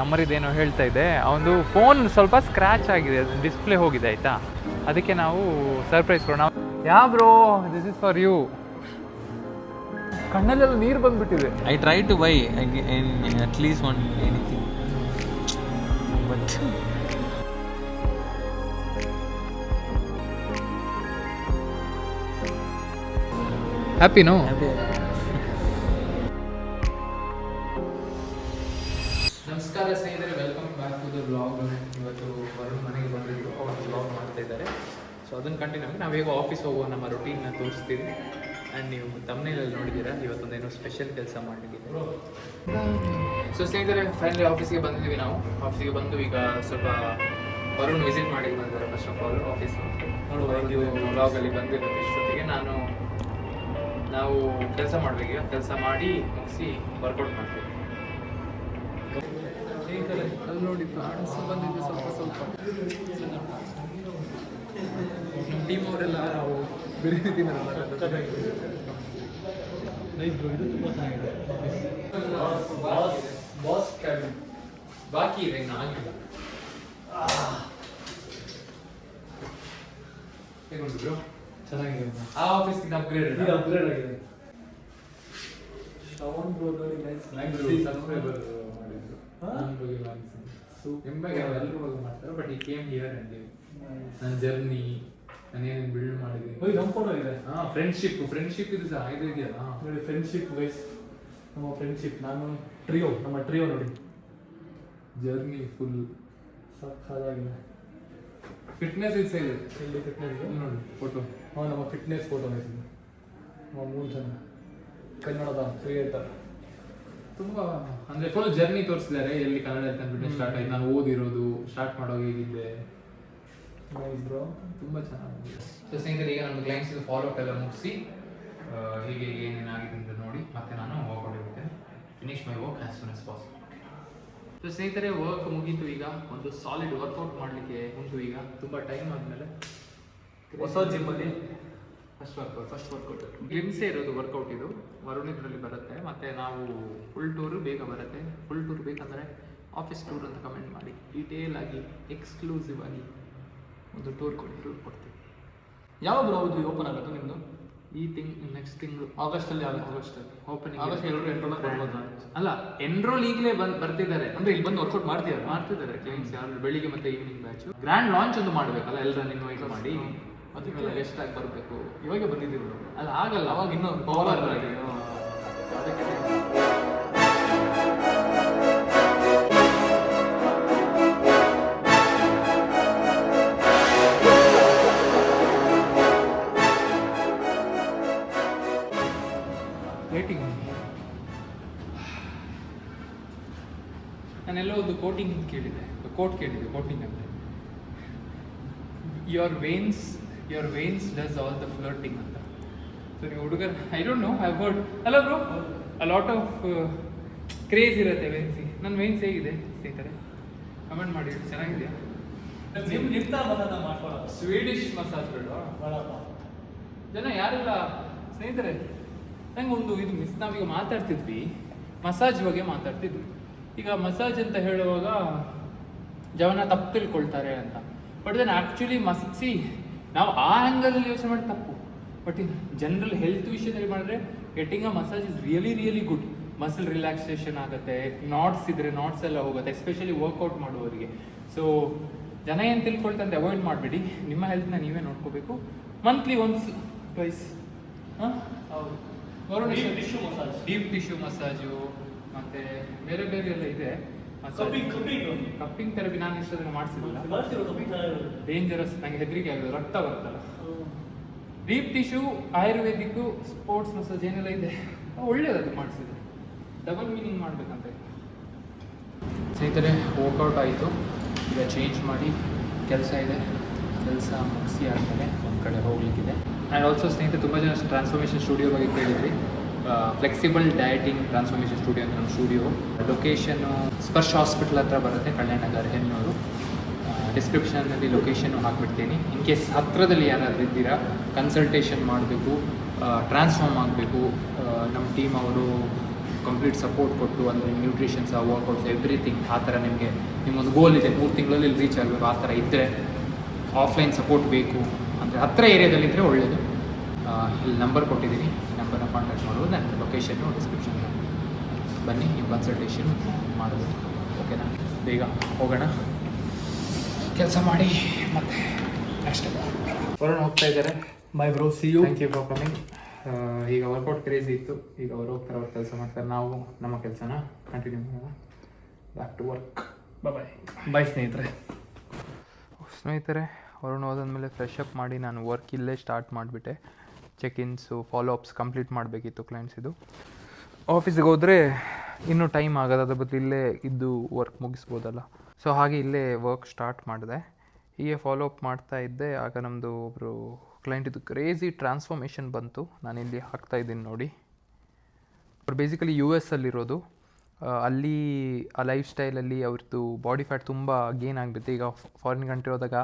ಅಮರಿದೇನೋ ಹೇಳ್ತಾ ಇದೆ, ಅವನು ಫೋನ್ ಸ್ವಲ್ಪ ಸ್ಕ್ರ್ಯಾಚ್ ಆಗಿದೆ, ಡಿಸ್ಪ್ಲೇ ಹೋಗಿದೆ ಆಯಿತಾ. ಅದಕ್ಕೆ ನಾವು ಸರ್ಪ್ರೈಸ್ ಕೊಡೋಣ. Ya bro, this is for you. ಕಣ್ಣಲ್ಲೆಲ್ಲ ನೀರು ಬಂದ್ಬಿಟ್ಟಿದೆ. I try to buy at least one anything but happy no? ನಮಸ್ಕಾರ ಸ್ನೇಹಿತರೆ, welcome back to the blog. ಇವತ್ತು ವರುಣ್ ಮನೆಗೆ ಬಂದಿದ್ರು, ಅವರು ಬ್ಲಾಗ್ ಮಾಡ್ತಾ ಇದ್ದಾರೆ. ಸೊ ಅದನ್ನು ಕಂಟಿನ್ಯೂ ಆಗಿ ನಾವು ಹೇಗೋ ಆಫೀಸ್ ಹೋಗುವ ನಮ್ಮ ರೊಟೀನ್ನ ತೋರಿಸ್ತೀವಿ. ಆ್ಯಂಡ್ ನೀವು ತಮ್ಮನೇಲಲ್ಲಿ ನೋಡಿದ್ದೀರಾ, ಇವತ್ತೊಂದೇನೋ ಸ್ಪೆಷಲ್ ಕೆಲಸ ಮಾಡಲಿಕ್ಕಿದೆ. ಸೊ ಸ್ನೇಹಿತರೆ, ಫೈನಲಿ ಆಫೀಸಿಗೆ ಬಂದಿದ್ದೀವಿ. ನಾವು ಆಫೀಸಿಗೆ ಬಂದು ಈಗ ಸ್ವಲ್ಪ ವರುಣ್ ವಿಸಿಟ್ ಮಾಡಿ ಬಂದಿದ್ದಾರೆ. ಫಸ್ಟ್ ಆಫ್ ಆಲ್ ಆಫೀಸ್ ನೋಡುವ ಬ್ಲಾಗಲ್ಲಿ ಬಂದಿರೋದು. ಇಷ್ಟೊತ್ತಿಗೆ ನಾವು ಕೆಲಸ ಮಾಡಬೇಕೀಗ. ಕೆಲಸ ಮಾಡಿ ಮುಗಿಸಿ ವರ್ಕೌಟ್ ಮಾಡ್ತೀವಿ. ಅಲ್ಲಿ ನೋಡಿ ಪ್ಲಾಂಟ್ಸ್ ಬಂದಿದೆ ಸ್ವಲ್ಪ. ನಮ್ಮ ಟೀಮ್ ಅವರೆಲ್ಲ ನಾವು ಬೇರೆ ಇದು ತುಂಬ ಚೆನ್ನಾಗಿದೆ. ಬಾಸ್ ಕ್ಯಾಬಿನ್ ಬಾಕಿ ಇದೆ, ಇನ್ನು ಆಗಿಲ್ಲ. ಹೇಗೊಂಡಿದ್ರು ಚೆನ್ನಾಗಿದೆ. ಆ ಆಫೀಸ್ಗೆ ಅಪ್ಗ್ರೇಡ್ ಆಗಿದೆ. ಶ್ರವಣ್ ಬ್ರೋ ನೋಡಿ ನೈಸ್ ಸಬ್ಸ್ಕ್ರೈಬರ್ ಮಾಡಿದ್ರು. ಎಲ್ಲರೂ ಹೋಗಿ ಮಾಡ್ತಾರೆ. ಬಟ್ ಈ ಕೇಮ್ ಹಿಯರ್ ಅಂಡ್ ನನ್ನ ಜರ್ನಿ, ನಾನೇನೇನು ಬಿಲ್ಡ್ ಮಾಡಿದ್ದೀನಿ. ನಮ್ಮ ಫೋಟೋ ಇದೆ. ಫ್ರೆಂಡ್ಶಿಪ್ ಇದು ಸಹ ಇದು ಇದೆಯಲ್ಲ ನೋಡಿ. ಫ್ರೆಂಡ್ಶಿಪ್ ವೈಸ್ ನಮ್ಮ ಫ್ರೆಂಡ್ಶಿಪ್. ನಮ್ಮ ಟ್ರಿಯೋ ನೋಡಿ. ಜರ್ನಿ ಫುಲ್ ಸಖತ್ತಾಗಿದೆ. ಫಿಟ್ನೆಸ್ ಇದೆ ಸೈಡ್ ಇಲ್ಲಿ. ಫಿಟ್ನೆಸ್ ನೋಡಿ ಫೋಟೋ. ನಮ್ಮ ಫಿಟ್ನೆಸ್ ಫೋಟೋ ಇದೆ. ನಮ್ಮ 3 ಜನ ಕನ್ನಡದ ಕ್ರಿಯೇಟರ್. ತುಂಬ ಅಂದರೆ ಫುಲ್ ಜರ್ನಿ ತೋರಿಸಿದ್ದಾರೆ. ಎಲ್ಲಿ ಕನ್ನಡ ಫಿಟ್ನೆಸ್ ಸ್ಟಾರ್ಟ್ ಆಯ್ತು, ನಾನು ಓದಿರೋದು, ಸ್ಟಾರ್ಟ್ ಮಾಡೋದು ಹೇಗಿದ್ದೆ. ಬ್ರೋ ತುಂಬ ಚೆನ್ನಾಗಿದೆ. ಸೊ ಸ್ನೇಹಿತರೆ, ಈಗ ನಮ್ಮ ಕ್ಲೈಂಟ್ಸ್ ಫಾಲೋ ಅಪ್ ಎಲ್ಲ ಮುಗಿಸಿ ಹೀಗೆ ಏನೇನಾಗಿದೆ ಅಂತ ನೋಡಿ ಮತ್ತೆ ನಾನು ವರ್ಕೌಟ್ ಇರ್ತೇನೆ. Finish my work as soon as possible. So ಸ್ನೇಹಿತರೆ, ವರ್ಕ್ ಮುಗೀತು. ಈಗ ಒಂದು ಸಾಲಿಡ್ ವರ್ಕೌಟ್ ಮಾಡಲಿಕ್ಕೆ ಉಂಟು. ಈಗ ತುಂಬ ಟೈಮ್ ಆದಮೇಲೆ ಹೊಸ ಜಿಮ್ಮಲ್ಲಿ ಫಸ್ಟ್ ವರ್ಕೌಟ್ ಗ್ಲಿಮ್ಸೇ ಇರೋದು ವರ್ಕೌಟ್. ಇದು ವರುಣ್ ಇದರಲ್ಲಿ ಬರುತ್ತೆ. ಮತ್ತು ನಾವು ಫುಲ್ ಟೂರು ಬೇಗ ಬರುತ್ತೆ. ಫುಲ್ ಟೂರ್ ಬೇಕಂದರೆ ಆಫೀಸ್ ಟೂರ್ ಅಂತ ಕಮೆಂಟ್ ಮಾಡಿ, ಡೀಟೇಲ್ ಆಗಿ ಎಕ್ಸ್ಕ್ಲೂಸಿವ್ ಆಗಿ ಒಂದು ಟೂರ್ ಕೊಡ್ತೀವಿ. ಯಾವಾಗ ಹೌದು ಓಪನ್ ಆಗುತ್ತೆ ನಿಮ್ಮದು? ಈ ನೆಕ್ಸ್ಟ್ ತಿಂಗಳು ಆಗಸ್ಟಲ್ಲಿ ಆಗುತ್ತೆ. ಆಗಸ್ಟಲ್ಲಿ ಓಪನಿಂಗ್. ಆಗಸ್ಟ್ ಅಲ್ಲ, ಎನ್ರೋಲ್ ಈಗಲೇ ಬರ್ತಿದ್ದಾರೆ. ಅಂದರೆ ಇಲ್ಲಿ ಬಂದು ವರ್ಕೌಟ್ ಮಾಡ್ತಿದ್ದಾರೆ ಕ್ಲೈಂಟ್ಸ್. ಯಾರು ಬೆಳಿಗ್ಗೆ ಮತ್ತು ಈವ್ನಿಂಗ್ ಬ್ಯಾಚು. ಗ್ರ್ಯಾಂಡ್ ಲಾಂಚ್ ಒಂದು ಮಾಡಬೇಕಲ್ಲ, ಎಲ್ಲರನ್ನ ಇನ್ವೈಟ್ ಮಾಡಿ. ಅದಕ್ಕೆಲ್ಲ ಗೆಸ್ಟಾಗಿ ಬರಬೇಕು. ಇವಾಗ ಬಂದಿದ್ದೀವಿ. ಅದು ಆಗಲ್ಲ, ಅವಾಗ ಇನ್ನೂ ಪವರ್ ಆಗಿ. ಅದಕ್ಕೆ ವೇಟಿಂಗ್. ನಾನೆಲ್ಲೋ ಒಂದು ಕೋಟ್ ಕೇಳಿದೆ. ಕೋಟಿಂಗ್ ಅಂತ. Your veins does all the flirting ಅಂತ. ಸೊ ನೀವು ಹುಡುಗರು, I don't know, I heard. ಅಲ್ಲ bro, a lot of craze ಇರುತ್ತೆ ವೇನ್ಸಿ. ನನ್ನ ವೇನ್ಸ್ ಹೇಗಿದೆ ಸ್ನೇಹಿತರೆ? ಕಮೆಂಟ್ ಮಾಡಿ. ಚೆನ್ನಾಗಿದೆಯಾ? ಸ್ವೀಡಿಷ್ ಮಸಾಜ್ ಬೇಡ ಜನ ಯಾರೆಲ್ಲ ಸ್ನೇಹಿತರೆ. ನಂಗೆ ಒಂದು ಇದು ಮಿಸ್. ನಾವೀಗ ಮಾತಾಡ್ತಿದ್ವಿ ಮಸಾಜ್ ಬಗ್ಗೆ ಮಾತಾಡ್ತಿದ್ವಿ. ಈಗ ಮಸಾಜ್ ಅಂತ ಹೇಳುವಾಗ ಜನ ತಪ್ಪು ತಿಳ್ಕೊಳ್ತಾರೆ ಅಂತ. ಬಟ್ ದೆನ್ ಆ್ಯಕ್ಚುಲಿ ನಾವು ಆ ಆ್ಯಂಗಲಲ್ಲಿ ಯೋಚನೆ ಮಾಡಿ ತಪ್ಪು. ಬಟ್ ಇನ್ ಜನರಲ್ ಹೆಲ್ತ್ ವಿಷಯದಲ್ಲಿ ಮಾಡಿದ್ರೆ getting a massage is really good. Muscle relaxation ಆಗುತ್ತೆ. ನಾಟ್ಸ್ ಇದ್ದರೆ ನಾಟ್ಸ್ ಎಲ್ಲ ಹೋಗುತ್ತೆ, ಎಸ್ಪೆಷಲಿ ವರ್ಕೌಟ್ ಮಾಡುವವರಿಗೆ. ಸೊ ಜನ ಏನು ತಿಳ್ಕೊಳ್ತಂತೆ ಅವಾಯ್ಡ್ ಮಾಡಬೇಡಿ. ನಿಮ್ಮ ಹೆಲ್ತ್ನ ನೀವೇ ನೋಡ್ಕೋಬೇಕು. Monthly once twice. ಹೌದು, ಡೀಪ್ ಟಿಶ್ಯೂ ಮಸಾಜು ಮತ್ತು ಬೇರೆ ಎಲ್ಲ ಇದೆ. ಕಪ್ಪಿಂಗ್ ಥೆರಪಿ ನಾನು ಇಷ್ಟೊಂದು ಮಾಡಿಸಿಲ್ಲ. ಡೇಂಜರಸ್, ನನಗೆ ಹೆದರಿಕೆ ಆಗೋದು, ರಕ್ತ ಬರುತ್ತಲ್ಲ. Deep tissue, ayurvedic, sports massage ಏನೆಲ್ಲ ಇದೆ ಒಳ್ಳೆಯದು ಮಾಡಿಸಿದೆ. ಡಬಲ್ ಮೀನಿಂಗ್ ಮಾಡಬೇಕಂತ. ಸ್ನೇಹಿತರೆ, ವರ್ಕೌಟ್ ಆಯಿತು. ಈಗ ಚೇಂಜ್ ಮಾಡಿ ಕೆಲಸ ಇದೆ. ಕೆಲಸ ಮುಗಿಸಿ ಆದಮೇಲೆ ಒಂದು ಕಡೆ ಹೋಗ್ಲಿಕ್ಕಿದೆ. ಆ್ಯಂಡ್ ಆಲ್ಸೋ ಸ್ನೇಹಿತರೆ, ತುಂಬ ಜನ ಟ್ರಾನ್ಸ್ಫಾರ್ಮೇಷನ್ ಸ್ಟುಡಿಯೋ ಬಗ್ಗೆ ಕೇಳಿದ್ರಿ. ಫ್ಲೆಕ್ಸಿಬಲ್ ಡಯಟಿಂಗ್ ಟ್ರಾನ್ಸ್ಫಾರ್ಮೇಷನ್ ಸ್ಟುಡಿಯೋ ಅಂತ ನಮ್ಮ ಸ್ಟುಡಿಯೋ. ಲೊಕೇಶನ್ನು ಸ್ಪರ್ಶ್ ಹಾಸ್ಪಿಟಲ್ ಹತ್ರ ಬರುತ್ತೆ, ಕಲ್ಯಾಣನಗರ, ಹೆನ್ನೂರು. ಡಿಸ್ಕ್ರಿಪ್ಷನ್ನಲ್ಲಿ ಲೊಕೇಶನ್ನು ಹಾಕ್ಬಿಡ್ತೀನಿ. ಇನ್ ಕೇಸ್ ಹತ್ತಿರದಲ್ಲಿ ಯಾರಾದರೂ ಇದ್ದೀರಾ, ಕನ್ಸಲ್ಟೇಷನ್ ಮಾಡಬೇಕು, ಟ್ರಾನ್ಸ್ಫಾರ್ಮ್ ಆಗಬೇಕು, ನಮ್ಮ ಟೀಮ್ ಅವರು ಕಂಪ್ಲೀಟ್ ಸಪೋರ್ಟ್ ಕೊಟ್ಟು ಅಂದರೆ ನ್ಯೂಟ್ರಿಷನ್ಸ್ ವರ್ಕೌಟ್ಸ್ ಎವ್ರಿಥಿಂಗ್ ಆ ಥರ ನಿಮ್ಮೊಂದು ಗೋಲ್ ಇದೆ 3 ತಿಂಗಳಲ್ಲಿ ರೀಚ್ ಆಗಬೇಕು ಆ ಥರ ಇದ್ದರೆ ಆಫ್ಲೈನ್ ಸಪೋರ್ಟ್ ಬೇಕು ಅಂದರೆ ಹತ್ತಿರ ಏರಿಯಾದಲ್ಲಿದ್ದರೆ ಒಳ್ಳೆಯದು. ಇಲ್ಲಿ ನಂಬರ್ ಕೊಟ್ಟಿದ್ದೀನಿ, ಈ ನಂಬರ್ನ ಕಾಂಟ್ಯಾಕ್ಟ್ ಮಾಡ್ಬೋದು. ನನ್ನ ಲೊಕೇಶನ್ನು ಡಿಸ್ಕ್ರಿಪ್ಷನ್ ಬನ್ನಿ, ನೀವು ಕನ್ಸಲ್ಟೇಷನ್ ಮಾಡ್ಬೋದು. ಓಕೆನಾ? ಬೇಗ ಹೋಗೋಣ, ಕೆಲಸ ಮಾಡಿ ಮತ್ತೆ ನೆಕ್ಸ್ಟ್ ವರುಣ್ ಹೋಗ್ತಾ ಇದ್ದಾರೆ. Bye bro, see you. Thank you for coming. ಈಗ ವರ್ಕೌಟ್ ಕ್ರೇಜಿ ಇತ್ತು, ಈಗ ಅವ್ರು ಹೋಗ್ತಾರೆ, ಅವ್ರು ಕೆಲಸ ಮಾಡ್ತಾರೆ, ನಾವು ನಮ್ಮ ಕೆಲಸನ ಕಂಟಿನ್ಯೂ ಮಾಡೋಣ. Back to work. Bye bye ಸ್ನೇಹಿತರೆ. ಸ್ನೇಹಿತರೆ, ವರುಣ್ ಹೋದಾದ್ಮೇಲೆ ಫ್ರೆಶ್ ಅಪ್ ಮಾಡಿ ನಾನು ವರ್ಕ್ ಇಲ್ಲೇ ಸ್ಟಾರ್ಟ್ ಮಾಡಿಬಿಟ್ಟೆ. ಚೆಕ್-ಇನ್ಸು ಫಾಲೋ ಅಪ್ಸ್ ಕಂಪ್ಲೀಟ್ ಮಾಡಬೇಕಿತ್ತು ಕ್ಲೈಂಟ್ಸಿದು. ಆಫೀಸಿಗೆ ಹೋದರೆ ಇನ್ನೂ ಟೈಮ್ ಆಗೋದು, ಅದ್ರ ಬದಲು ಇಲ್ಲೇ ಇದ್ದು ವರ್ಕ್ ಮುಗಿಸ್ಬೋದಲ್ಲ. ಸೊ ಹಾಗೆ ಇಲ್ಲೇ ವರ್ಕ್ ಸ್ಟಾರ್ಟ್ ಮಾಡಿದೆ. ಹೀಗೆ ಫಾಲೋ ಅಪ್ ಮಾಡ್ತಾ ಇದ್ದೆ. ಆಗ ನಮ್ಮದು ಒಬ್ಬರು ಕ್ಲೈಂಟಿದ್ದು ಕ್ರೇಜಿ ಟ್ರಾನ್ಸ್ಫಾರ್ಮೇಷನ್ ಬಂತು. ನಾನಿಲ್ಲಿ ಹಾಕ್ತಾಯಿದ್ದೀನಿ ನೋಡಿ. ಅವ್ರು ಬೇಸಿಕಲಿ US ಅಲ್ಲಿರೋದು. ಅಲ್ಲಿ ಆ ಲೈಫ್ ಸ್ಟೈಲಲ್ಲಿ ಅವ್ರದ್ದು ಬಾಡಿ ಫ್ಯಾಟ್ ತುಂಬ ಗೇನ್ ಆಗಿಬಿಟ್ಟು, ಈಗ ಫಾರಿನ್ ಕಂಟ್ರಿ ಹೋದಾಗ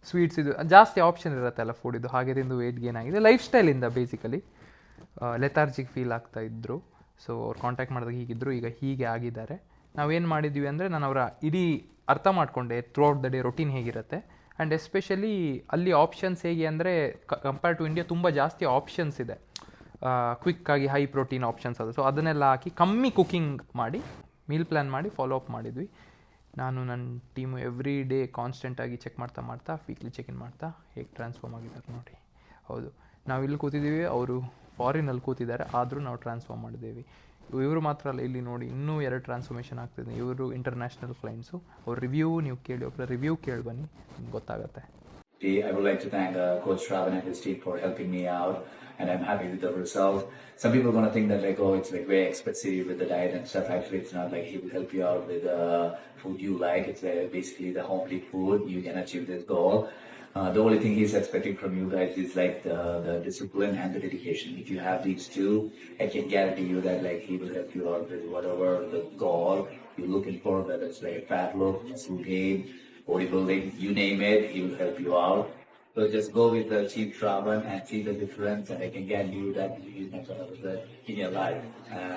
ಸ್ವೀಟ್ಸ್ ಇದು ಜಾಸ್ತಿ ಆಪ್ಷನ್ ಇರುತ್ತಲ್ಲ ಫುಡ್, ಹಾಗೆ ತಿಂದು ವೆಯ್ಟ್ ಗೇನ್ ಆಗಿದೆ. ಲೈಫ್ ಸ್ಟೈಲಿಂದ ಬೇಸಿಕಲಿ ಲೆಥಾರ್ಜಿಕ್ ಫೀಲ್ ಆಗ್ತಾಯಿದ್ರು. ಸೊ ಅವ್ರು ಕಾಂಟ್ಯಾಕ್ಟ್ ಮಾಡಿದಾಗ ಹೀಗಿದ್ದರು, ಈಗ ಹೀಗೆ ಆಗಿದ್ದಾರೆ. ನಾವೇನು ಮಾಡಿದ್ವಿ ಅಂದರೆ, ನಾನು ಅವರ ಇಡೀ ಅರ್ಥ ಮಾಡಿಕೊಂಡೆ through out the day routine ಹೇಗಿರುತ್ತೆ. ಆ್ಯಂಡ್ ಎಸ್ಪೆಷಲಿ ಅಲ್ಲಿ ಆಪ್ಷನ್ಸ್ ಹೇಗೆ ಅಂದರೆ, ಕಂಪೇರ್ ಟು ಇಂಡಿಯಾ ತುಂಬ ಜಾಸ್ತಿ ಆಪ್ಷನ್ಸ್ ಇದೆ. ಕ್ವಿಕ್ಕಾಗಿ ಹೈ ಪ್ರೋಟೀನ್ ಆಪ್ಷನ್ಸ್ ಅದು. ಸೊ ಅದನ್ನೆಲ್ಲ ಹಾಕಿ ಕಮ್ಮಿ ಕುಕಿಂಗ್ ಮಾಡಿ ಮೀಲ್ ಪ್ಲ್ಯಾನ್ ಮಾಡಿ ಫಾಲೋ ಅಪ್ ಮಾಡಿದ್ವಿ. ನಾನು ನನ್ನ ಟೀಮು ಎವ್ರಿ ಡೇ ಕಾನ್ಸ್ಟೆಂಟಾಗಿ ಚೆಕ್ ಮಾಡ್ತಾ ವೀಕ್ಲಿ ಚೆಕ್ ಇನ್ ಮಾಡ್ತಾ ಹೇಗೆ ಟ್ರಾನ್ಸ್ಫಾರ್ಮ್ ಆಗಿದ್ದಾರೆ ನೋಡಿ. ಹೌದು, ನಾವು ಇಲ್ಲಿ ಕೂತಿದ್ದೀವಿ, ಅವರು ಫಾರಿನಲ್ಲಿ ಕೂತಿದ್ದಾರೆ, ಆದರೂ ನಾವು ಟ್ರಾನ್ಸ್ಫಾರ್ಮ್ ಮಾಡಿದ್ದೀವಿ. ಇವರು ಮಾತ್ರ ಅಲ್ಲ, ಇಲ್ಲಿ ನೋಡಿ ಇನ್ನೂ 2 ಟ್ರಾನ್ಸ್ಫಾರ್ಮೇಷನ್ ಆಗ್ತಿದೆ. ಇವರು ಇಂಟರ್ನ್ಯಾಷನಲ್ ಕ್ಲೈಂಟ್ಸು. ಅವ್ರ ರಿವ್ಯೂ ನೀವು ಕೇಳಿ, ಒಬ್ಬರ ರಿವ್ಯೂ ಕೇಳಿ ಬನ್ನಿ, ನಿಮ್ಗೆ ಗೊತ್ತಾಗುತ್ತೆ. I would like to thank Coach Shravan and his team for helping me out, and I'm happy with the result. Some people are going to think that like, oh, it's like very expensive with the diet and stuff. Actually, it's not. Like, he will help you out with food you like. It's basically the homely food. You can achieve this goal. The only thing he's expecting from you guys is like the discipline and the dedication. If you have these two, I can guarantee you that like he will help you out with whatever the goal you're looking for, whether it's like a fat loss, muscle gain, bodybuilding, you name it, he will help you out. So just go with the Chief Shravan and see the difference, and I can guarantee you that you're not going to regret in your life.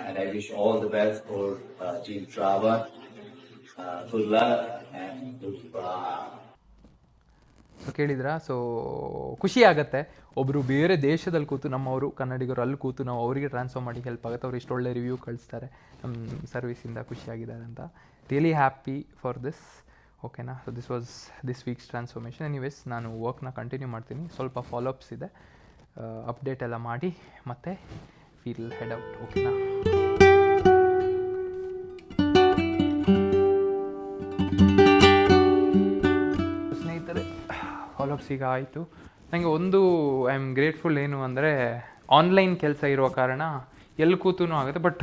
And I wish all the best for Chief Shravan. Good luck and goodbye. So ಕೇಳಿದ್ರಾ? So ಖುಷಿ ಆಗುತ್ತೆ, ಒಬ್ಬರು ಬೇರೆ ದೇಶದಲ್ಲಿ ಕೂತು ನಮ್ಮವರು ಕನ್ನಡಿಗರು ಅಲ್ಲಿ ಕೂತು ನಾವು ಅವರಿಗೆ ಟ್ರಾನ್ಸ್ಫರ್ ಮಾಡಿ ಹೆಲ್ಪ್ ಆಗುತ್ತೆ. ಅವ್ರು ಇಷ್ಟೊಳ್ಳೆ ರಿವ್ಯೂ ಕಳಿಸ್ತಾರೆ ನಮ್ಮ ಸರ್ವಿಸಿಂದ ಖುಷಿಯಾಗಿದ್ದಾರೆ ಅಂತ. Really happy for this. ಓಕೆನಾ? So this was this week's transformation. Anyways, ನಾನು ವರ್ಕ್ನ ಕಂಟಿನ್ಯೂ ಮಾಡ್ತೀನಿ. ಸ್ವಲ್ಪ ಫಾಲೋಅಪ್ಸ್ ಇದೆ, ಅಪ್ಡೇಟ್ ಎಲ್ಲ ಮಾಡಿ ಮತ್ತೆ ವಿಲ್ ಹೆಡ್ ಔಟ್. ಓಕೆನಾ? ಸ್ನೇಹಿತರೆ, ಫಾಲೋಅಪ್ಸ್ ಈಗ ಆಯಿತು. ನನಗೆ ಒಂದು ಐ ಆಮ್ ಗ್ರೇಟ್ಫುಲ್ ಏನು ಅಂದರೆ, ಆನ್ಲೈನ್ ಕೆಲಸ ಇರುವ ಕಾರಣ ಎಲ್ಲಿ ಕೂತೂ ಆಗುತ್ತೆ. ಬಟ್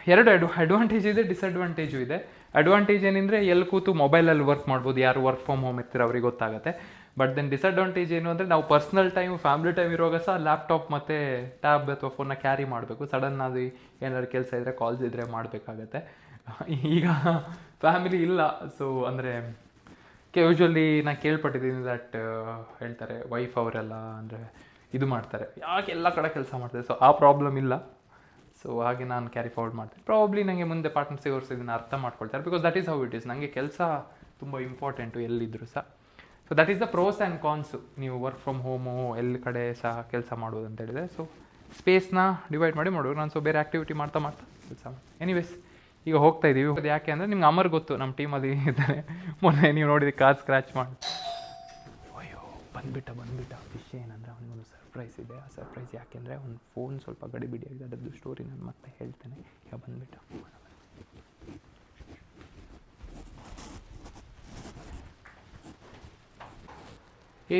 2 ಅಡ್ವಾಂಟೇಜ್ ಇದೆ, ಡಿಸಡ್ವಾಂಟೇಜು ಇದೆ. ಅಡ್ವಾಂಟೇಜ್ ಏನಂದರೆ, ಎಲ್ಲಿ ಕೂತು ಮೊಬೈಲಲ್ಲಿ ವರ್ಕ್ ಮಾಡ್ಬೋದು, ಯಾರು ವರ್ಕ್ ಫ್ರಮ್ ಹೋಮ್ ಇರ್ತೀರ ಅವ್ರಿಗೆ ಗೊತ್ತಾಗುತ್ತೆ. ಬಟ್ ದೆನ್ ಡಿಸಡ್ವಾಂಟೇಜ್ ಏನು ಅಂದರೆ, ನಾವು ಪರ್ಸ್ನಲ್ ಟೈಮ್, ಫ್ಯಾಮಿಲಿ ಟೈಮ್ ಇರುವಾಗ ಸಹ ಲ್ಯಾಪ್ಟಾಪ್ ಮತ್ತು ಟ್ಯಾಬ್ ಅಥವಾ ಫೋನ್ನ ಕ್ಯಾರಿ ಮಾಡಬೇಕು. ಸಡನ್ ಆಗಿ ಏನಾದ್ರು ಕೆಲಸ ಇದ್ದರೆ, ಕಾಲ್ಸ್ ಇದ್ದರೆ ಮಾಡಬೇಕಾಗತ್ತೆ. ಈಗ ಫ್ಯಾಮಿಲಿ ಇಲ್ಲ. ಸೊ ಅಂದರೆ ಯೂಶ್ವಲಿ ನಾನು ಕೇಳ್ಪಟ್ಟಿದ್ದೀನಿ ದಟ್ ಹೇಳ್ತಾರೆ ವೈಫ್ ಅವರೆಲ್ಲ ಅಂದರೆ ಇದು ಮಾಡ್ತಾರೆ, ಯಾಕೆ ಎಲ್ಲ ಕಡೆ ಕೆಲಸ ಮಾಡ್ತಾರೆ. ಸೊ ಆ ಪ್ರಾಬ್ಲಮ್ ಇಲ್ಲ. ಸೊ ಹಾಗೆ ನಾನು ಕ್ಯಾರಿ ಫಾರ್ವರ್ಡ್ ಮಾಡ್ತೀನಿ. ಪ್ರಾಬ್ಲಿ ನನಗೆ ಮುಂದೆ ಪಾರ್ಟ್ನರ್ಸ್ ಇವರ್ಸ್ ಇದನ್ನು ಅರ್ಥ ಮಾಡ್ಕೊಳ್ತಾರೆ. Because that is how it is. ನನಗೆ ಕೆಲಸ ತುಂಬ ಇಂಪಾರ್ಟೆಂಟು ಎಲ್ಲಿದ್ದರೂ ಸಹ. So that is the pros and cons. ನೀವು ವರ್ಕ್ ಫ್ರಮ್ ಹೋಮು ಎಲ್ಲಿ ಕಡೆ ಸಹ ಕೆಲಸ ಮಾಡೋದು ಅಂತ ಹೇಳಿದರೆ, ಸೊ ಸ್ಪೇಸ್ನ ಡಿವೈಡ್ ಮಾಡಿ ಮಾಡೋದು. ನಾನು ಸೊ ಬೇರೆ ಆ್ಯಕ್ಟಿವಿಟಿ ಮಾಡ್ತಾ ಕೆಲಸ ಮಾಡಿ. ಎನಿವೇಸ್, ಈಗ ಹೋಗ್ತಾ ಇದ್ದೀವಿ. ಅದು ಯಾಕೆ ಅಂದರೆ, ನಿಮ್ಗೆ ಅಮರ್ ಗೊತ್ತು, ನಮ್ಮ ಟೀಮಲ್ಲಿ ಇದ್ದಾರೆ. ಮೊನ್ನೆ ನೀವು ನೋಡಿದ ಕಾರ್ ಸ್ಕ್ರ್ಯಾಚ್ ಮಾಡಿ, ಅಯ್ಯೋ ಬಂದುಬಿಟ್ಟ. ವಿಷಯ ಏನಂದರೆ, ಅವನಿಗೊಂದು ಸರ್ಪ್ರೈಸ್ ಇದೆ. ಆ ಸರ್ಪ್ರೈಸ್ ಯಾಕೆಂದರೆ, ಅವ್ನ ಫೋನ್ ಸ್ವಲ್ಪ ಗಡಿಬಿಡಿಯಾಗಿದೆ. ಅದರದ್ದು ಸ್ಟೋರಿ ನಾನು ಮತ್ತೆ ಹೇಳ್ತೇನೆ. ಈಗ ಬಂದುಬಿಟ್ಟ.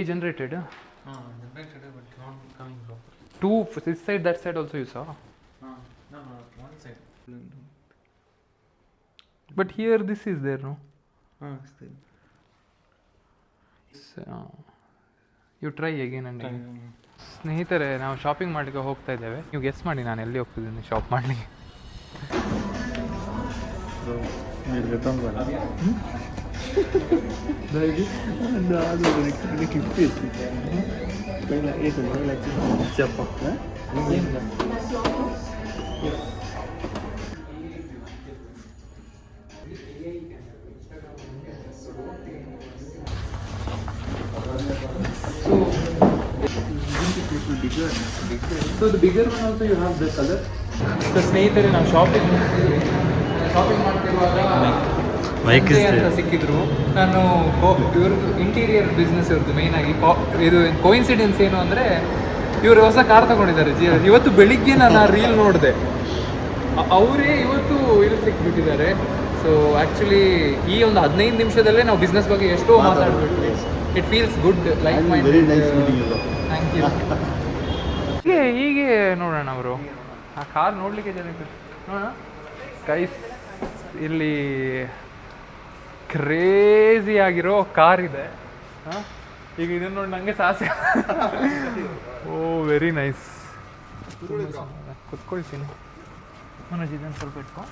generated Generated, but not coming proper. 2 this side, that side also you saw? No, one side. But here this is there, no? Still. You try again and again. ಸ್ನೇಹಿತರೆ, ನಾವು ಶಾಪಿಂಗ್ ಮಾಡಲಿಕ್ಕೆ ಹೋಗ್ತಾ ಇದ್ದೇವೆ. ನೀವು ಗೆಸ್ ಮಾಡಿ ನಾನು ಎಲ್ಲಿ ಹೋಗ್ತಿದ್ದೀನಿ ಶಾಪ್ ಮಾಡಲಿಕ್ಕೆ. So the bigger one also you have the colour. So ಸ್ನೇಹಿತರೆ ನಾವು ಶಾಪಿಂಗ್ ಮಾಡ್ತಿರುವಾಗ Bike is ಅಂತ there. ಸಿಕ್ಕಿದ್ರು. ನಾನು ಇವ್ರದ್ದು ಇಂಟೀರಿಯರ್ ಬಿಸ್ನೆಸ್ ಇವ್ರದ್ದು ಮೇಯ್ನಾಗಿ ಇದು ಕೋಇನ್ಸಿಡೆನ್ಸ್ ಏನು ಅಂದರೆ ಇವರು ಹೊಸ ಕಾರ್ ತಗೊಂಡಿದ್ದಾರೆ ಇವತ್ತು ಬೆಳಿಗ್ಗೆ ನಾನು ಆ ರೀಲ್ ನೋಡಿದೆ, ಅವರೇ ಇವತ್ತು ಇಲ್ಲಿ ಸಿಕ್ಬಿಟ್ಟಿದ್ದಾರೆ. ಸೊ ಆ್ಯಕ್ಚುಲಿ ಈ ಒಂದು 15 ನಿಮಿಷದಲ್ಲೇ ನಾವು ಬಿಸ್ನೆಸ್ ಬಗ್ಗೆ ಎಷ್ಟೋ ಮಾತಾಡ್ಬಿಟ್ಟು it feels good like my. Thank you. ಹೀಗೆ ನೋಡೋಣ ಅವರು ಆ ಕಾರ್ ನೋಡಲಿಕ್ಕೆ ಜನಕ್ಕೆ ನೋಡೋಣ ಗೈಸ್. ಇಲ್ಲಿ ಕ್ರೇಜಿ ಆಗಿರೋ ಕಾರ್ ಇದೆ. ಈಗ ಇದನ್ನು ನೋಡಿ ನನಗೆ ಸಾಹಸ. ಓ ವೆರಿ ನೈಸ್. ಕುತ್ಕೊಳ್ತೀನಿ ಮನೋಜ್, ಇದನ್ನು ಸ್ವಲ್ಪ ಇಟ್ಕೊ.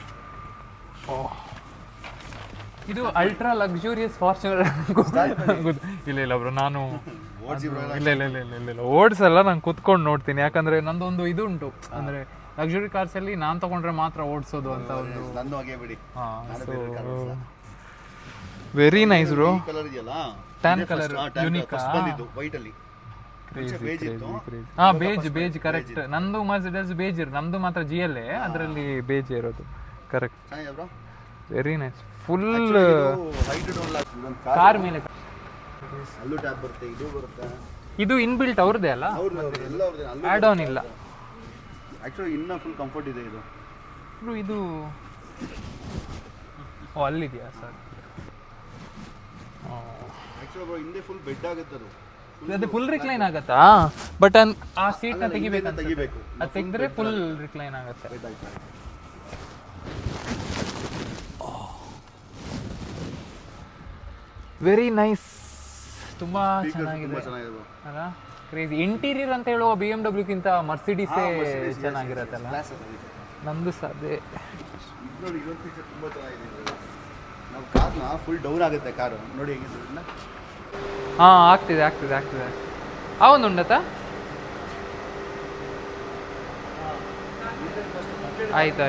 ಓ ಇದು ಅಲ್ಟ್ರಾ ಲಕ್ಸುರಿಯಸ್ ಫಾರ್ಚುನರ್. ಇಲ್ಲ ಇಲ್ಲ ಬ್ರೋ, ನಾನು ಇಲ್ಲ ಓಡಿಸಲ್ಲ, ನಾನು ಕುತ್ಕೊಂಡು ನೋಡ್ತೀನಿ. ಯಾಕಂದರೆ ನಂದೊಂದು ಇದು ಉಂಟು, ಅಂದರೆ ಲಕ್ಸುರಿ ಕಾರ್ಸಲ್ಲಿ ನಾನು ತೊಗೊಂಡ್ರೆ ಮಾತ್ರ ಓಡಿಸೋದು ಅಂತ ಒಂದು. Very nice bro. Tan colour unique. ಹಾಂ ಬೇಜ್ ಕರೆಕ್ಟ್. ನಂದು ಮರ್ಸಿಡೀಸ್ ಬೇಜ್ ಇರೋದು, ನಮ್ದು ಮಾತ್ರ GLA, ಅದರಲ್ಲಿ ಬೇಜ್ ಇರೋದು. Correct. Very nice. Full car ಮೇಲೆ ಇದು ಇನ್ಬಿಲ್ಟ್ ಅವ್ರದ್ದೇ ಅಲ್ಲ, ಆ್ಯಡ್ ಆನ್ ಇಲ್ಲ. ಆಕ್ಚುಲಿ ಇನ್ನ ಫುಲ್ ಕಂಫರ್ಟ್ ಇದೆ ಇದು. ಇದು ಓ ಅಲ್ಲಿದೆಯಾ ಸರ್? ಆಕ್ಚುಲಿ ಬ್ರೋ ಹಿಂದೆ ಫುಲ್ ಬೆಡ್ ಆಗುತ್ತೆ ಅದು. ಅದು ಫುಲ್ ರಿಕ್ಲೈನ್ ಆಗತ್ತಾ? ಬಟ್ ಆ ಸೀಟ್ನ ತೆಗಿಬೇಕು. ಅದು ತೆಗೆದ್ರೆ ಫುಲ್ ರಿಕ್ಲೈನ್ ಆಗುತ್ತೆ. Very nice. ತುಂಬಾ ಚೆನ್ನಾಗಿದೆ ಅಲ್ಲ? ಕ್ರೇಜಿ ಇಂಟೀರಿಯರ್ ಅಂತ ಹೇಳುವ BMW ಮರ್ಸಿಡೀಸೇ ಚೆನ್ನಾಗಿರತ್ತಲ್ಲ. ನಂದು ಅದೇ ನೋಡಿ, ಇವತ್ತು ಫೀಚರ್ ತುಂಬಾ ಚೆನ್ನಾಗಿದೆ. ನಾವು ಕಾರ್ನ ಫುಲ್ ಡೌನ್ ಆಗುತ್ತೆ ಕಾರು ನೋಡಿ ಹೇಗಿದೆ. ಹಾಂ ಆಗ್ತಿದೆ. ಆ ಒಂದು ಉಂಡತಾ? ಆಯ್ತು.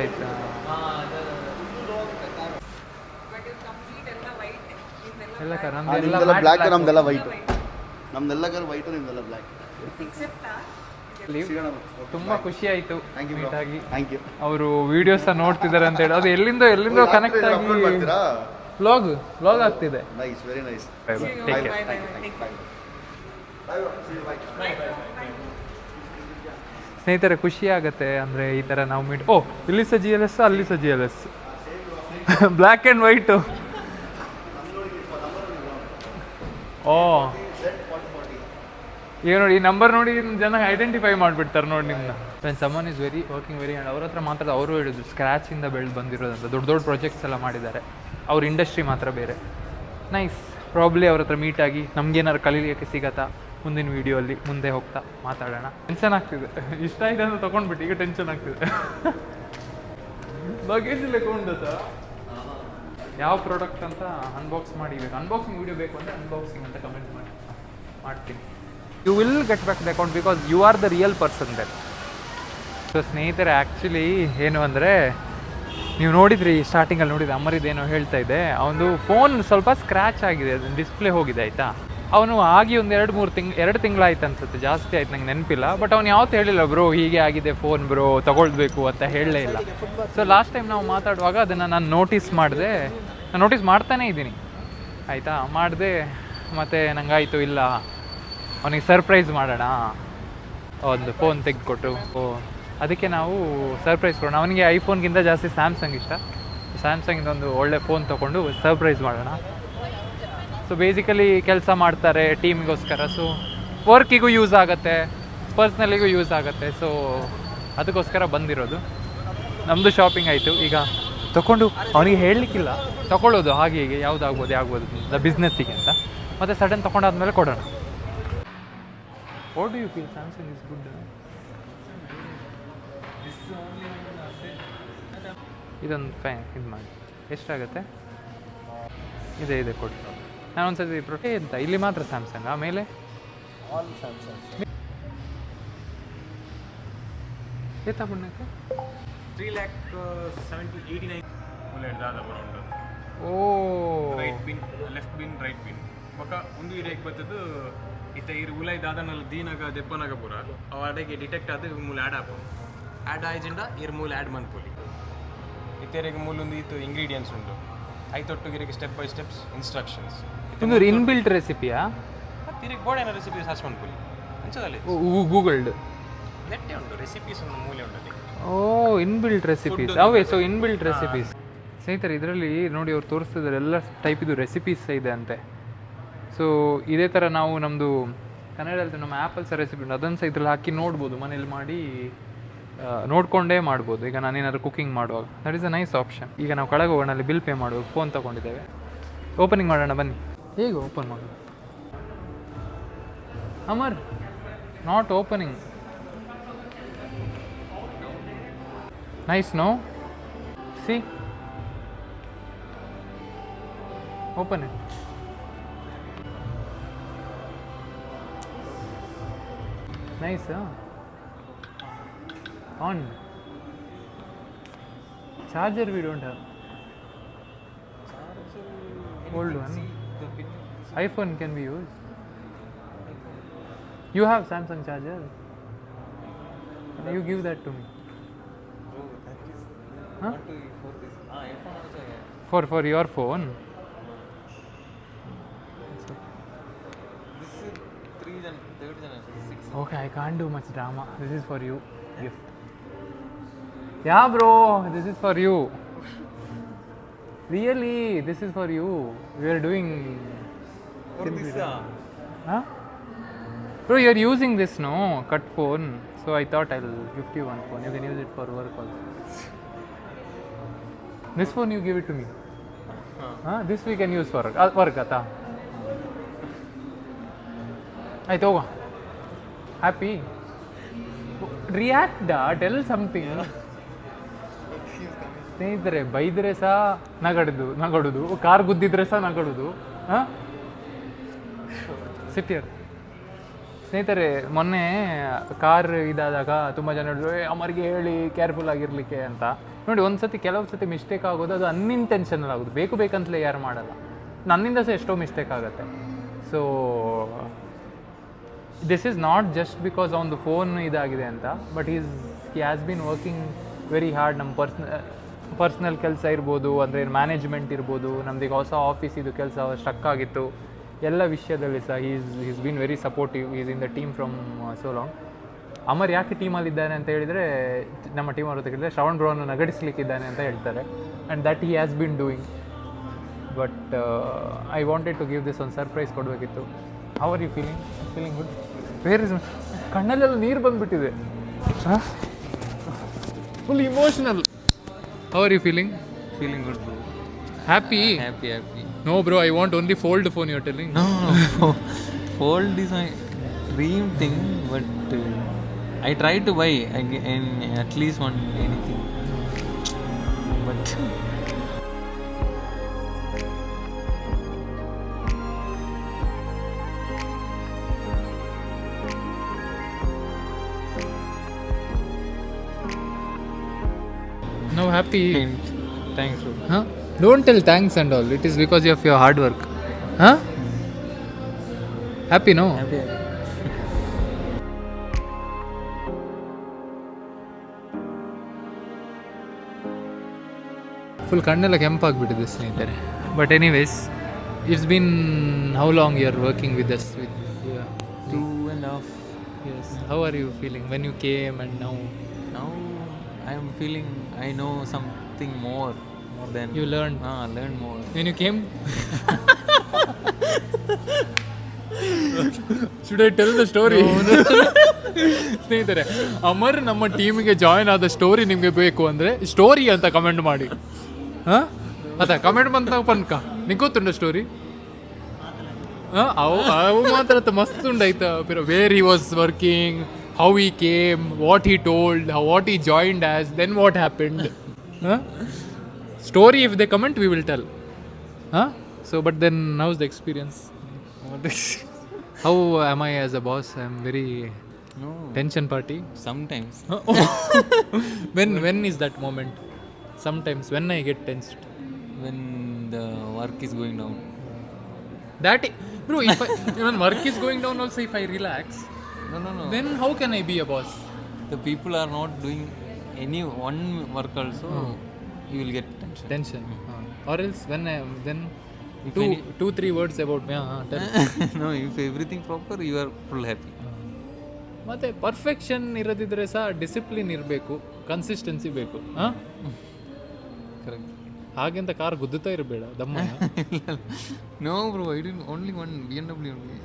ಎಲ್ಲ ಕಾರ್ ನಮ್ದೆಲ್ಲ ಬ್ಲ್ಯಾಕ್, ನಮ್ದೆಲ್ಲ ವೈಟ್. ನಮ್ದೆಲ್ಲ ಕಾರ್ ವೈಟ್, ನಿಮ್ದೆಲ್ಲ ಬ್ಲ್ಯಾಕ್. ತುಂಬಾ ಖುಷಿ ಆಯ್ತು ಮೀಟ್ ಆಗಿ. Thank you. ಅವರು ವಿಡಿಯೋಸ್ ನೋಡ್ತಿದ್ದಾರೆ ಅಂತ ಹೇಳಿ, ಅದು ಎಲ್ಲಿಂದೋ ಕನೆಕ್ಟ್ ಆಗಿ ವ್ಲಾಗ್ ಆಗ್ತಿದೆ. Nice, very nice. Take care. ಸ್ನೇಹಿತರೆ ಖುಷಿ ಆಗುತ್ತೆ ಅಂದರೆ ಈ ಥರ ನಾವು ಮೀಟ್. ಓ ಇಲ್ಲಿ ಸಹ GLS, ಅಲ್ಲಿ ಸಹ GLS, ಬ್ಲ್ಯಾಕ್ ಆ್ಯಂಡ್ ವೈಟು. ಓ ಈಗ ನೋಡಿ, ಈ ನಂಬರ್ ನೋಡಿ ಜನ ಐಡೆಂಟಿಫೈ ಮಾಡಿಬಿಡ್ತಾರೆ ನೋಡಿ ನಿಮ್ಮನ್ನ. When someone is working very hard. ಅವ್ರ ಹತ್ರ ಮಾತ್ರ ಅವರು ಹೇಳಿದ್ರು ಸ್ಕ್ರ್ಯಾಚಿಂದ ಬೆಳೆದು ಬಂದಿರೋದಂತ. ದೊಡ್ಡ ಪ್ರಾಜೆಕ್ಟ್ಸ್ ಎಲ್ಲ ಮಾಡಿದ್ದಾರೆ. ಅವ್ರ ಇಂಡಸ್ಟ್ರಿ ಮಾತ್ರ ಬೇರೆ. ನೈಸ್. ಪ್ರಾಬ್ಲಿ ಅವ್ರ ಹತ್ರ ಮೀಟ್ ಆಗಿ ನಮ್ಗೇನಾದ್ರು ಕಲೀಲಿಕ್ಕೆ ಸಿಗತ್ತಾ ಮುಂದಿನ ವೀಡಿಯೋಲ್ಲಿ ಮುಂದೆ ಹೋಗ್ತಾ ಮಾತಾಡೋಣ. ಟೆನ್ಷನ್ ಆಗ್ತಿದೆ, ಇಷ್ಟ ಇದೆ ಅಂತ ತೊಗೊಂಡ್ಬಿಟ್ಟು ಈಗ ಟೆನ್ಷನ್ ಆಗ್ತಿದೆ. ಲಗೇಜಲ್ಲಿ ಕೊಂಡತ ಯಾವ ಪ್ರಾಡಕ್ಟ್ ಅಂತ ಅನ್ಬಾಕ್ಸ್ ಮಾಡಿಬೇಕು. ಅನ್ಬಾಕ್ಸಿಂಗ್ ವೀಡಿಯೋ ಬೇಕು ಅಂದರೆ ಅನ್ಬಾಕ್ಸಿಂಗ್ ಅಂತ ಕಮೆಂಟ್ ಮಾಡ್ತೀನಿ. You will get back the account because you are the real person then. So ಸ್ನೇಹಿತರೆ ಆ್ಯಕ್ಚುಲಿ ಏನು ಅಂದರೆ, ನೀವು ನೋಡಿದ್ರಿ ಸ್ಟಾರ್ಟಿಂಗಲ್ಲಿ ನೋಡಿದ್ರೆ ಅಮ್ಮರಿದ್ದೇನೋ ಹೇಳ್ತಾ ಇದೆ. ಅವನು ಫೋನ್ ಸ್ವಲ್ಪ ಸ್ಕ್ರ್ಯಾಚ್ ಆಗಿದೆ, ಅದನ್ನು ಡಿಸ್ಪ್ಲೇ ಹೋಗಿದೆ ಆಯಿತಾ. ಅವನು ಆಗಿ ಒಂದು 2 ತಿಂಗಳಾಯ್ತು ಅನ್ಸುತ್ತೆ, ಜಾಸ್ತಿ ಆಯ್ತು, ನಂಗೆ ನೆನಪಿಲ್ಲ. ಬಟ್ ಅವ್ನು ಯಾವತ್ತೂ ಹೇಳಿಲ್ಲ ಬ್ರೋ ಹೀಗೆ ಆಗಿದೆ ಫೋನ್ ಬ್ರೋ ತಗೊಳ್ಬೇಕು ಅಂತ ಹೇಳಲೇ ಇಲ್ಲ. ಸೊ ಲಾಸ್ಟ್ ಟೈಮ್ ನಾವು ಮಾತಾಡುವಾಗ ಅದನ್ನು ನಾನು ನೋಟಿಸ್ ಮಾಡ್ತಾನೇ ಇದ್ದೀನಿ ಆಯಿತಾ. ಮಾಡಿದೆ ಮತ್ತು ನಂಗಾಯಿತು ಇಲ್ಲ ಅವನಿಗೆ ಸರ್ಪ್ರೈಸ್ ಮಾಡೋಣ, ಒಂದು ಫೋನ್ ತೆಗೆದುಕೊಟ್ಟು. ಅದಕ್ಕೆ ನಾವು ಸರ್ಪ್ರೈಸ್ ಕೊಡೋಣ. ಅವನಿಗೆ ಐಫೋನ್ಗಿಂತ ಜಾಸ್ತಿ ಸ್ಯಾಮ್ಸಂಗ್ ಇಷ್ಟ. ಸ್ಯಾಮ್ಸಂಗಿಂದ ಒಂದು ಒಳ್ಳೆ ಫೋನ್ ತೊಗೊಂಡು ಸರ್ಪ್ರೈಸ್ ಮಾಡೋಣ. ಸೊ ಬೇಸಿಕಲಿ ಕೆಲಸ ಮಾಡ್ತಾರೆ ಟೀಮಿಗೋಸ್ಕರ. ಸೊ ವರ್ಕಿಗೂ ಯೂಸ್ ಆಗುತ್ತೆ, ಪರ್ಸ್ನಲಿಗೂ ಯೂಸ್ ಆಗುತ್ತೆ. ಸೊ ಅದಕ್ಕೋಸ್ಕರ ಬಂದಿರೋದು. ನಮ್ಮದು ಶಾಪಿಂಗ್ ಆಯಿತು. ಈಗ ತೊಗೊಂಡು ಅವನಿಗೆ ಹೇಳಲಿಕ್ಕಿಲ್ಲ, ತೊಗೊಳ್ಳೋದು ಹಾಗೆ ಹೀಗೆ ಯಾವ್ದು ಬಿಸ್ನೆಸ್ಸಿಗೆ ಅಂತ. ಮತ್ತು ಸಡನ್ ತೊಗೊಂಡಾದ್ಮೇಲೆ ಕೊಡೋಣ. What do you feel? Samsung is good. ಇದೊಂದು ಫೈನ್ ಇದು ಮಾಡಿ. ಎಷ್ಟಾಗುತ್ತೆ? ಇದೆ ಕೊಡಿ. ನಾನು ಒಂದ್ಸತಿ ಪ್ರೊಟೆ ಅಂತ ಇಲ್ಲಿ ಮಾತ್ರ ಸ್ಯಾಮ್ಸಂಗ್, ಆಮೇಲೆ ಏತಾ ಬಣ್ಣಕ್ಕೆ 3,79,89 ಓ right pin left pin right pin ఒక ముందు ఈ రేక్ బతదు इथे इर उलाई दादा नल दीनगा देपनगा पुरा अवाडेगे डिटेक्ट आदे मूल ऐड आप ऐड आयजेंडा इर मूल ऐड मनपोली इतेरेगे मूल उंदी तो इंग्रेडिएंट्स उंटु आई ತೊಟ್ಟುಗಿರಿಗೆ ಸ್ಟೆಪ್ ಬೈ ಸ್ಟೆಪ್ಸ್ ಇನ್ಸ್ಟ್ರಕ್ಷನ್ಸ್ ಇದು ಇನ್ಬಿಲ್ಟ್ ರೆಸಿಪಿಯಾ ತಿರಿಗೆ ಬೋರ್ಡ್ ರೆಸಿಪಿ ಸರ್ಚ್ ಮಾಡ್ಕೊಳ್ಳಿ ಅಂಚದಲ್ಲಿ ಗೂಗಲ್ಡ್ ನೆಟ್ಟೆ ಉಂಟು ರೆಸಿಪೀಸ್ ಒಂದು ಮೂಲೆ ಉಂಟು ಓ ಇನ್ಬಿಲ್ಟ್ ರೆಸಿಪೀಸ್ ಅವೇ ಸೊ ಇನ್ಬಿಲ್ಟ್ ರೆಸಿಪೀಸ್ ಸ್ನೇಹಿತರೆ ಇದರಲ್ಲಿ ನೋಡಿ ಅವ್ರು ತೋರಿಸ್ತಿದ್ದಾರೆ ಎಲ್ಲ ಟೈಪ್ ಇದು ರೆಸಿಪೀಸ್ ಇದೆ ಅಂತೆ ಸೊ ಇದೇ ಥರ ನಾವು ನಮ್ಮದು ಕನ್ನಡದಲ್ಲಿ ನಮ್ಮ ಆ್ಯಪಲ್ಸ್ ರೆಸಿಪಿ ಉಂಟು ಅದನ್ನು ಸಹ ಇದ್ರಲ್ಲಿ ಹಾಕಿ ನೋಡ್ಬೋದು ಮನೇಲಿ ಮಾಡಿ ನೋಡಿಕೊಂಡೇ ಮಾಡ್ಬೋದು ಈಗ ನಾನೇನಾದ್ರು ಕುಕಿಂಗ್ ಮಾಡುವಾಗ that is a nice option. ಈಗ ನಾವು ಕೆಳಗೆ ಹೋಗೋಣ, ಅಲ್ಲಿ ಬಿಲ್ ಪೇ ಮಾಡುವಾಗ ಫೋನ್ ತೊಗೊಂಡಿದ್ದೇವೆ. ಓಪನಿಂಗ್ ಮಾಡೋಣ ಬನ್ನಿ. ಹೇಗೆ ಓಪನ್ ಮಾಡೋದು? ಅಮರ್ not opening. Nice no see open it. Nice, huh? On. Charger we don't have. Old one. iPhone can be used. You have Samsung charger? You give that to me. Huh? For your phone? Okay, I can't do much drama. This is for you. Gift. Yeah, bro. This is for you. Really, this is for you. We are doing. Huh? Bro, you are using this, no? Cut phone. So I thought I'll gift you one phone. You can use it for work also. This phone you give it to me. Huh? This we can use for work. Ata. I told. Happy? React da, tell something. ಸ್ನೇಹಿತರೆ ಬೈದರೆ ಸಹ ನಗಡುದು, car ಗುದ್ದಿದ್ರೆ ಸಹ ನಗಡುದು. ಸಿಟಿಯರ್ ಸ್ನೇಹಿತರೆ, ಮೊನ್ನೆ car ಇದಾದಾಗ ತುಂಬ ಜನ ಹೇಳಿದ್ರು ಅಮರ್ಗೆ ಹೇಳಿ careful ಆಗಿರಲಿಕ್ಕೆ ಅಂತ. ನೋಡಿ, ಕೆಲವು ಸತಿ ಮಿಸ್ಟೇಕ್ ಆಗೋದು, ಅದು ಅನ್ಇಂಟೆನ್ಷನಲ್ ಆಗೋದು, ಬೇಕಂತಲೇ ಯಾರು ಮಾಡಲ್ಲ. ನನ್ನಿಂದ ಸಹ ಎಷ್ಟೋ ಮಿಸ್ಟೇಕ್ ಆಗುತ್ತೆ. So this is not just because ಅವನದು ಫೋನ್ ಇದಾಗಿದೆ ಅಂತ, but he has been working very hard. ನಮ್ಮ ಪರ್ಸ್ನಲ್ ಕೆಲಸ ಇರ್ಬೋದು, ಅಂದರೆ ಮ್ಯಾನೇಜ್ಮೆಂಟ್ ಇರ್ಬೋದು, ನಮ್ಮದೀಗ ಹೊಸ ಆಫೀಸ್ ಇದು ಕೆಲಸ ಸ್ಟಕ್ ಆಗಿತ್ತು, ಎಲ್ಲ ವಿಷಯದಲ್ಲಿ ಸಹ is been very supportive. Is in the team from so long. Amar ಯಾಕೆ ಟೀಮಲ್ಲಿದ್ದಾನೆ ಅಂತ ಹೇಳಿದರೆ, ನಮ್ಮ ಟೀಮ್ ಅವ್ರ ತೆಗೆದರೆ ಶ್ರವಣ್ ಬ್ರೋವನ್ನು ನಗಡಿಸ್ಲಿಕ್ಕಿದ್ದಾನೆ ಅಂತ ಹೇಳ್ತಾರೆ. And that he has been doing. But I wanted to give this ಒಂದು ಸರ್ಪ್ರೈಸ್ ಕೊಡಬೇಕಿತ್ತು. How are you feeling good? Where is ಕಣ್ಣಲ್ಲೆಲ್ಲ ನೀರು ಬಂದುಬಿಟ್ಟಿದೆ, full emotional. How are you feeling? Feeling good, bro. Happy? Happy. No, bro, I want only fold phone, you're telling. No. Fold is my dream thing, but I try to buy again at least one anything. But No, happy. thanks, bro. Huh? Don't tell thanks and all. It is because of your hard work. Huh? Happy, no? Happy. Full ಕಣ್ಣೆಲ್ಲ ಕೆಂಪಾಗ್ಬಿಟ್ಟಿದೆ ಸ್ನೇಹಿತರೆ. But anyways, it's been how long you are working with us? 2.5 Yes. How are you feeling when you came and now? Now I am feeling I know something more than You learned? Learn more. When you came? Should I tell the story? ಸ್ನೇಹಿತರೆ, ಅಮರ್ ನಮ್ಮ ಟೀಮಿಗೆ join ಆದ story ನಿಮಗೆ ಬೇಕು ಅಂದರೆ story ಅಂತ comment ಮಾಡಿ. ಹಾಂ, ಅದ ಕಮೆಂಟ್ ಬಂತ ಪನ್ಕ ನಿಂಗೆ ಗೊತ್ತುಂಡ ಸ್ಟೋರಿ? ಅವು ಮಾತ್ರ ಮಸ್ತ್ ಉಂಡಾಯ್ತಾ. Where he was working, how he came, what he told, what he joined as, then what happened. Story, if they comment, we will tell. So, but then how's the experience? How am I as a boss? I'm very No. tension party. Sometimes. When is that moment? Sometimes when I get tensed. When the work is going down. That bro, if even work is going down also, if I relax, No. then how can I be a boss? The people are not doing any one work also, you will get tension. Or else when I then If 2-3 words about me. Tell. No, if everything proper, you are full happy. ಮತ್ತೆ perfection ಇರೋದಿದ್ರೆ ಸಹ discipline ಇರಬೇಕು, consistency ಬೇಕು. ಹಾಂ, Correct. ಹಾಗೆಂತ car ಗುದ್ದುತ್ತಾ ಇರಬೇಡ ದಮ್ಮ. No bro, I didn't, only one BMW only.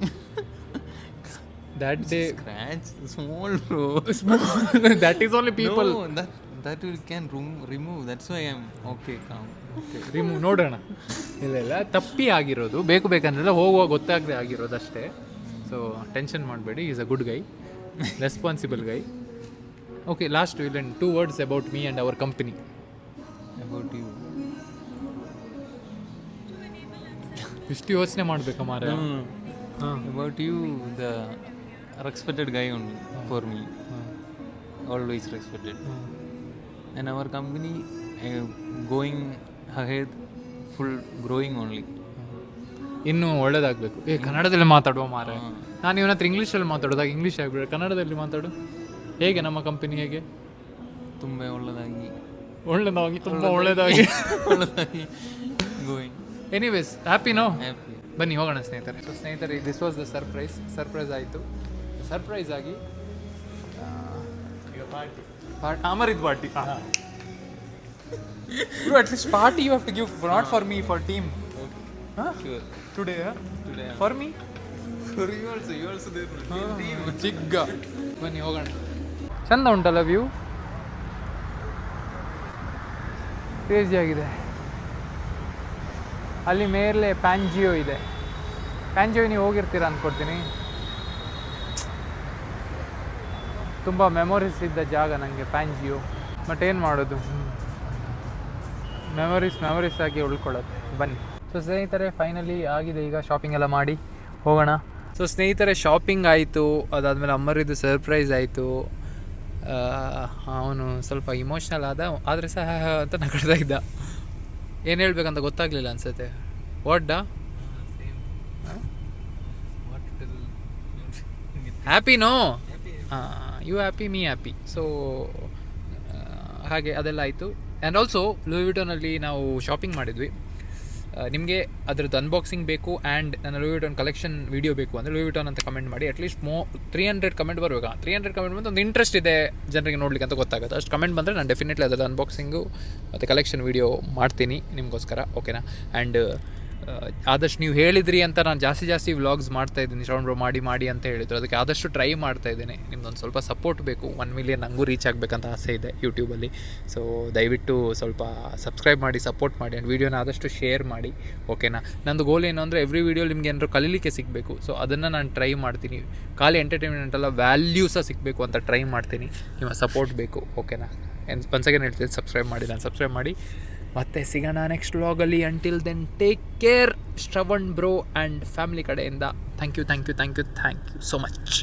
That day Scratch, small bro. that is only people. No, that you can remove. That's why I'm okay, calm. Remove ನೋಡೋಣ. ಇಲ್ಲ ತಪ್ಪಿ ಆಗಿರೋದು, ಬೇಕಂದ್ರೆಲ್ಲ ಹೋಗುವಾಗ ಗೊತ್ತಾಗದೆ ಆಗಿರೋದು ಅಷ್ಟೇ. ಸೊ ಟೆನ್ಷನ್ ಮಾಡಬೇಡಿ, is a good Guy, responsible Guy. Okay, last will 2 words about me and our company. About you. ಇಷ್ಟು ಯೋಚನೆ ಮಾಡ್ಬೇಕಾ ಮಾರ? About you, the respected guy only for me. Always respected. And our company going ahead, full growing only. ಇನ್ನೂ ಒಳ್ಳೇದಾಗಬೇಕು. ಕನ್ನಡದಲ್ಲಿ ಮಾತಾಡುವ ಮಾರ. ನಾನು ಇವನ ಹತ್ರ ಇಂಗ್ಲೀಷಲ್ಲಿ ಮಾತಾಡೋದಾಗ ಇಂಗ್ಲೀಷ್ ಆಗಿಬಿಡ, ಕನ್ನಡದಲ್ಲಿ ಮಾತಾಡು. ಹೇಗೆ ನಮ್ಮ ಕಂಪನಿ ಹೇಗೆ? ತುಂಬ ಒಳ್ಳೆದಾಗಿ ತುಂಬ ಒಳ್ಳೆದಾಗಿ ಗೋಯಿಂಗ್. Anyways, happy no? ಹ್ಯಾಪಿ. ಬನ್ನಿ ಹೋಗೋಣ ಸ್ನೇಹಿತರೆ. ಸೊ ಸ್ನೇಹಿತರೆ, ದಿಸ್ ವಾಸ್ ದ ಸರ್ಪ್ರೈಸ್ ಆಯಿತು. ಸರ್ಪ್ರೈಸ್ ಆಗಿ ಈಗ ಪಾರ್ಟಿ ಅಮರಿದ್ party. At least party you have to give, not for me, for team. Sure. Today Today. For me. For you also there. ಚಿಗ್ಗ. ಬನ್ನಿ ಹೋಗೋಣ. ಚಂದ ಉಂಟಲ್ಲ ವ್ಯೂ, ಕ್ರೇಜಿ ಆಗಿದೆ. ಅಲ್ಲಿ ಮೇಲೆ ಪ್ಯಾಂಜಿಯೋ ಇದೆ. ಪ್ಯಾಂಜಿಯೋ ನೀವು ಹೋಗಿರ್ತೀರ ಅಂದ್ಕೊಡ್ತೀನಿ. ತುಂಬ ಮೆಮೊರೀಸ್ ಇದ್ದ ಜಾಗ ನನಗೆ ಪ್ಯಾಂಜಿಯೋ. ಬಟ್ ಏನು ಮಾಡೋದು, ಮೆಮೊರೀಸ್ ಆಗಿ ಉಳ್ಕೊಳ್ಳೋದು. ಬನ್ನಿ. ಸೊ ಸ್ನೇಹಿತರೆ, ಫೈನಲಿ ಆಗಿದೆ, ಈಗ ಶಾಪಿಂಗ್ ಎಲ್ಲ ಮಾಡಿ ಹೋಗೋಣ. ಸೊ ಸ್ನೇಹಿತರೆ, ಶಾಪಿಂಗ್ ಆಯಿತು, ಅದಾದಮೇಲೆ ಅಮ್ಮರಿದ್ದು ಸರ್ಪ್ರೈಸ್ ಆಯಿತು. ಅವನು ಸ್ವಲ್ಪ ಇಮೋಷ್ನಲ್ ಆದರೆ ಸಹ ಅಂತ ನಗಡ್ತಾ ಇದ್ದ. ಏನು ಹೇಳ್ಬೇಕಂತ ಗೊತ್ತಾಗಲಿಲ್ಲ ಅನ್ಸುತ್ತೆ. What happy no? You happy, me happy. So ಹಾಗೆ ಅದೆಲ್ಲ ಆಯಿತು. ಆ್ಯಂಡ್ ಆಲ್ಸೋ ಲೂಯಿ ವಿಟಾನಲ್ಲಿ ನಾವು ಶಾಪಿಂಗ್ ಮಾಡಿದ್ವಿ. ನಿಮಗೆ ಅದರದ್ದು ಅನ್ಬಾಕ್ಸಿಂಗ್ ಬೇಕು ಆ್ಯಂಡ್ ನನ್ನ ಲೂಯಿ ವಿಟಾನ್ ಕಲೆಕ್ಷನ್ ವೀಡಿಯೋ ಬೇಕು ಅಂದರೆ ಲೂಯಿ ವಿಟಾನ್ ಅಂತ ಕಮೆಂಟ್ ಮಾಡಿ. ಅಟ್ಲೀಸ್ಟ್ 300 ಕಮೆಂಟ್ ಬರಬೇಕಾ? 300 ಕಮೆಂಟ್ ಬಂದು ಒಂದು ಇಂಟ್ರೆಸ್ಟ್ ಇದೆ ಜನರಿಗೆ ನೋಡಲಿಕ್ಕೆ ಅಂತ ಗೊತ್ತಾಗುತ್ತೆ. ಅಷ್ಟು ಕಮೆಂಟ್ ಬಂದರೆ ನಾನು ಡೆಫಿನೆಟ್ಲಿ ಅದರ ಅನ್ಬಾಕ್ಸಿಂಗು ಮತ್ತು ಕಲೆಕ್ಷನ್ ವೀಡಿಯೋ ಮಾಡ್ತೀನಿ ನಿಮಗೋಸ್ಕರ, ಓಕೆನಾ? ಆ್ಯಂಡ್ ಆದಷ್ಟು ನೀವು ಹೇಳಿದ್ರಿ ಅಂತ ನಾನು ಜಾಸ್ತಿ ವ್ಲಾಗ್ಸ್ ಮಾಡ್ತಾಯಿದ್ದೀನಿ. ಶ್ರವಣ್ ಬ್ರೋ ಮಾಡಿ ಅಂತ ಹೇಳಿದ್ರು, ಅದಕ್ಕೆ ಆದಷ್ಟು ಟ್ರೈ ಮಾಡ್ತಾಯಿದ್ದೀನಿ. ನಿಮ್ದೊಂದು ಸ್ವಲ್ಪ ಸಪೋರ್ಟ್ ಬೇಕು. 1 million ನನಗೂ ರೀಚ್ ಆಗಬೇಕಂತ ಆಸೆ ಇದೆ ಯೂಟ್ಯೂಬಲ್ಲಿ. ಸೊ ದಯವಿಟ್ಟು ಸ್ವಲ್ಪ ಸಬ್ಸ್ಕ್ರೈಬ್ ಮಾಡಿ, ಸಪೋರ್ಟ್ ಮಾಡಿ, ಆ್ಯಂಡ್ ವೀಡಿಯೋನ ಆದಷ್ಟು ಶೇರ್ ಮಾಡಿ, ಓಕೆನಾ? ನಂದು ಗೋಲ್ ಏನು ಅಂದರೆ ಎವ್ರಿ ವೀಡಿಯೋ ನಿಮ್ಗೆ ಏನಾದ್ರು ಕಲೀಲಿಕ್ಕೆ ಸಿಗಬೇಕು. ಸೊ ಅದನ್ನು ನಾನು ಟ್ರೈ ಮಾಡ್ತೀನಿ. ಖಾಲಿ ಎಂಟರ್ಟೈನ್ಮೆಂಟ್ ಅಲ್ಲ, ವ್ಯಾಲ್ಯೂಸ ಸಿಗಬೇಕು ಅಂತ ಟ್ರೈ ಮಾಡ್ತೀನಿ. ನಿಮ್ಮ ಸಪೋರ್ಟ್ ಬೇಕು, ಓಕೆನಾ? ಒನ್ಸ್ ಅಗೇನ್ ಹೇಳ್ತೀನಿ, ಸಬ್ಸ್ಕ್ರೈಬ್ ಮಾಡಿ. ಮತ್ತೆ ಸಿಗೋಣ ನೆಕ್ಸ್ಟ್ ವ್ಲಾಗಲ್ಲಿ. Until then take care, Shravan bro and family ಕಡೆಯಿಂದ. Thank you so much.